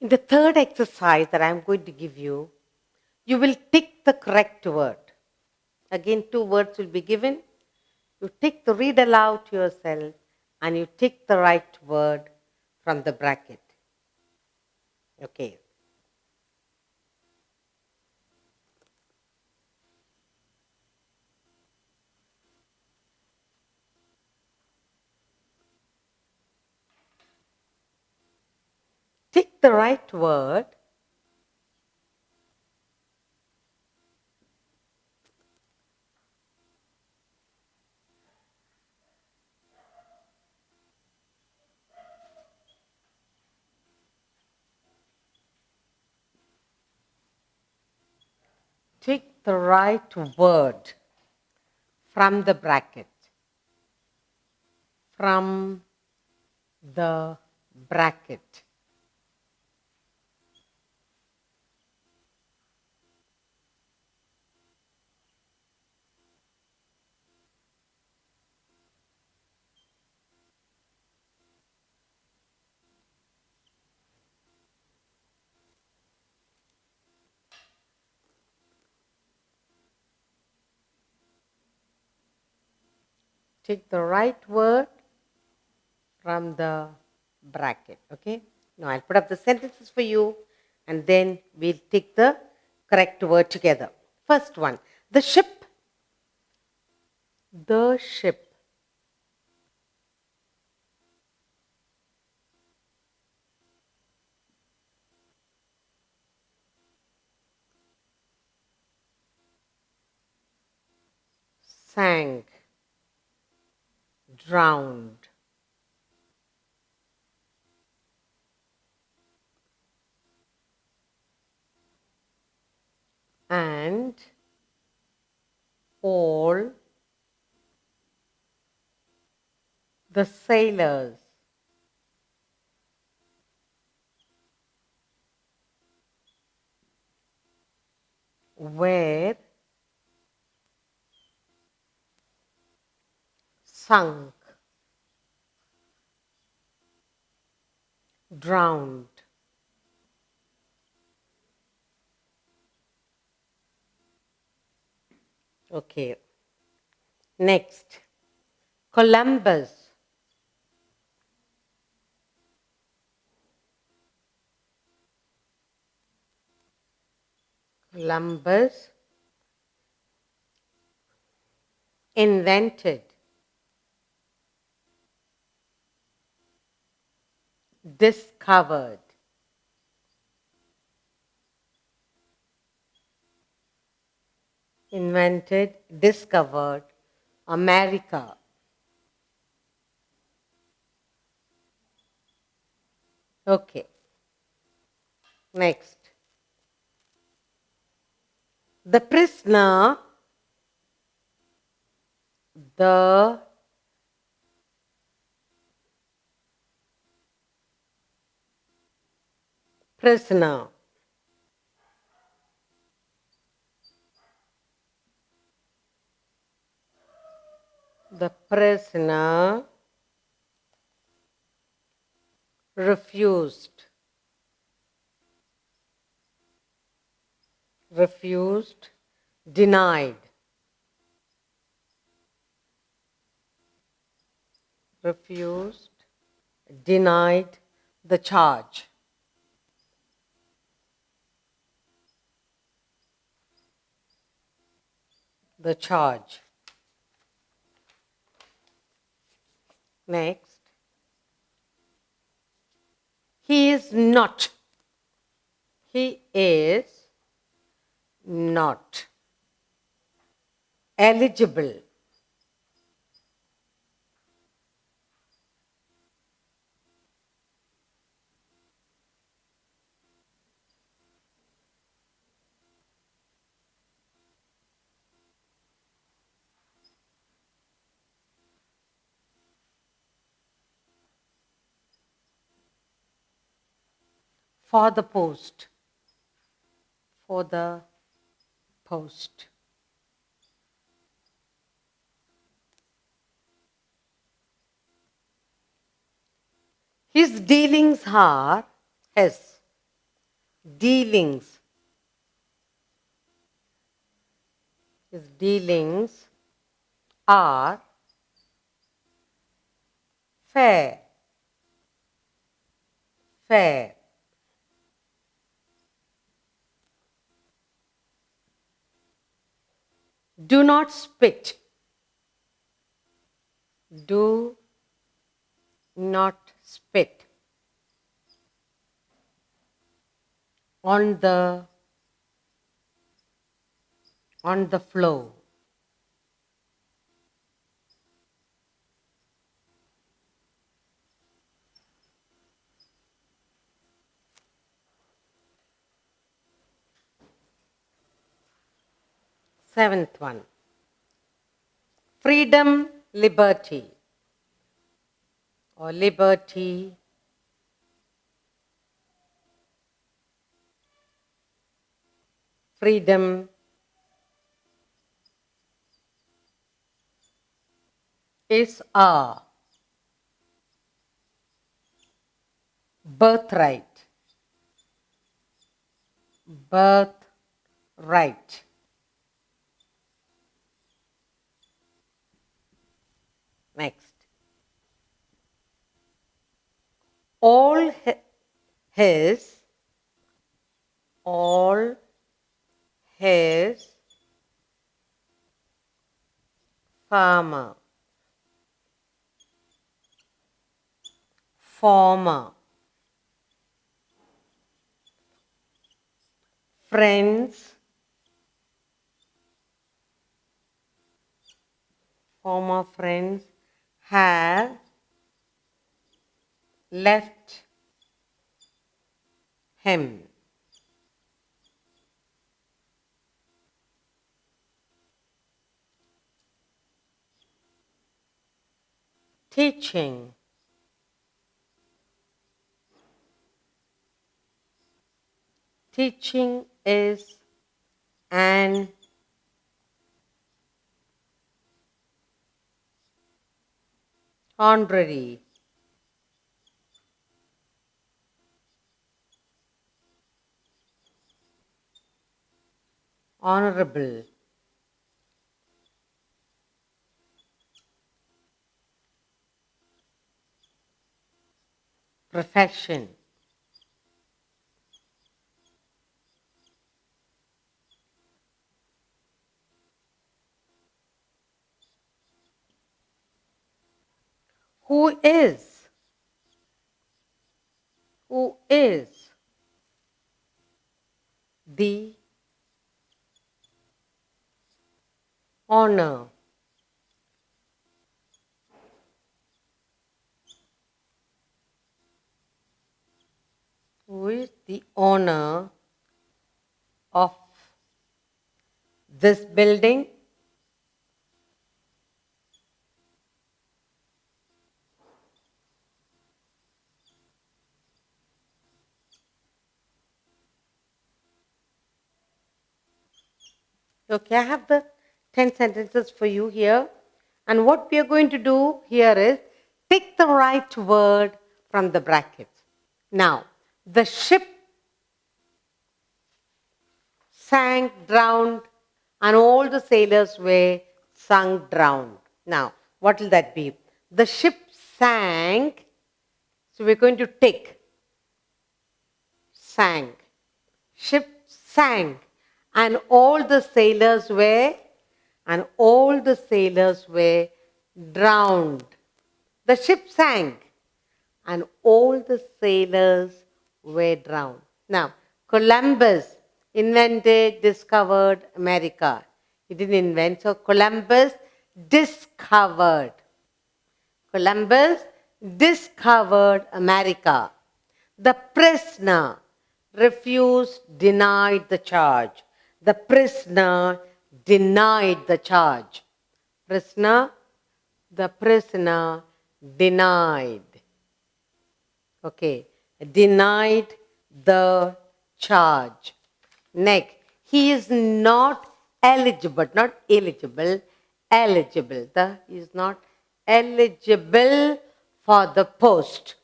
In the third exercise that I'm going to give you, you will tick the correct word. Again, 2 words will be given. You tick the read aloud to yourself and you tick the right word from the bracket. Okay. Tick the right word. Tick the right word from the bracket. From the bracket. Tick the right word from the bracket. Okay? Now I'll put up the sentences for you and then we'll tick the correct word together. First one, the ship. The ship. Sank. Drowned. And all the sailors were sunk, drowned. Okay. Next, Columbus. Columbus invented, discovered, invented, discovered America. Okay. Next, the prisoner, the prisoner. The prisoner refused, refused, denied, refused, denied the charge. The charge. Next, he is not. He is not eligible. For the post. For the post. His dealings are his. dealings. His dealings are fair. Fair. Do not spit. Do not spit on the floor. Seventh one. Freedom, liberty, or liberty, freedom is our birthright. Birthright. Next. All his farmer, former, friends, former friends have left him. Teaching. Teaching is an honorary, honorable, profession. Who is the honor, who is the owner of this building? Okay, I have the 10 sentences for you here. And what we are going to do here is pick the right word from the brackets. Now, the ship sank, drowned, and all the sailors were sunk, drowned. Now, what will that be? The ship sank, so we're going to tick. Sank. Ship sank, and all the sailors were drowned. The ship sank, and all the sailors were drowned. Now, Columbus discovered America. He didn't invent, so Columbus discovered. Columbus discovered America. The prisoner denied the charge. The prisoner denied the charge. The prisoner denied. Okay, denied the charge. Next, he is not eligible, not eligible, eligible. He is not eligible for the post.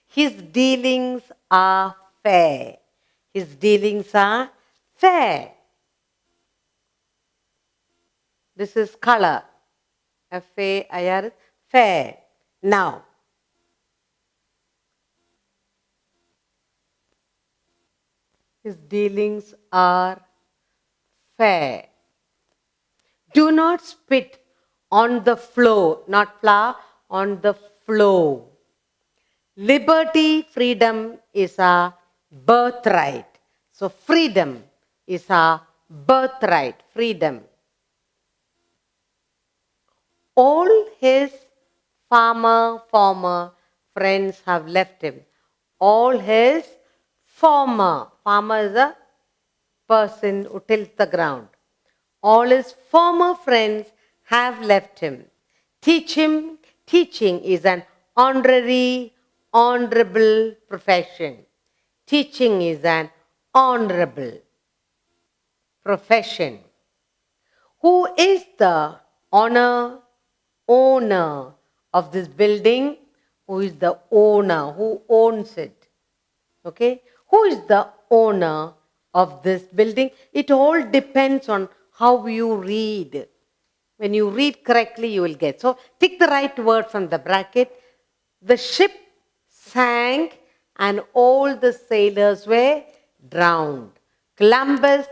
His dealings are fair. His dealings are fair. This is color. F-A-I-R, fair. Now, his dealings are fair. Do not spit on the floor, not flour, on the floor. Liberty, freedom is our birthright. So freedom is our birthright, freedom. All his former friends have left him. All his farmer is a person who tills the ground. All his former friends have left him. Teaching is an honorable profession. Teaching is an honorable profession. Who is the owner of this building? Who is the owner? Who owns it? Okay? Who is the owner of this building? It all depends on how you read. When you read correctly, you will get. So, tick the right word from the bracket. The ship sank and all the sailors were drowned. Columbus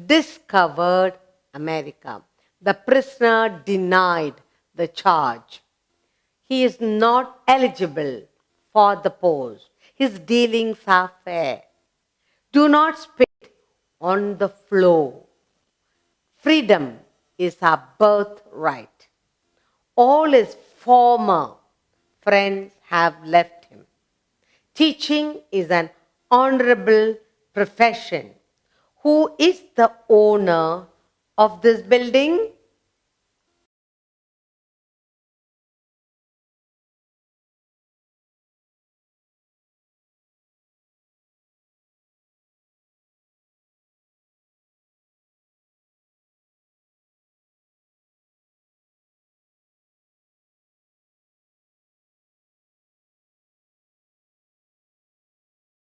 discovered America. The prisoner denied the charge. He is not eligible for the post. His dealings are fair. Do not spit on the floor. Freedom is our birthright. All his former friends have left him. Teaching is an honorable profession. Who is the owner of this building?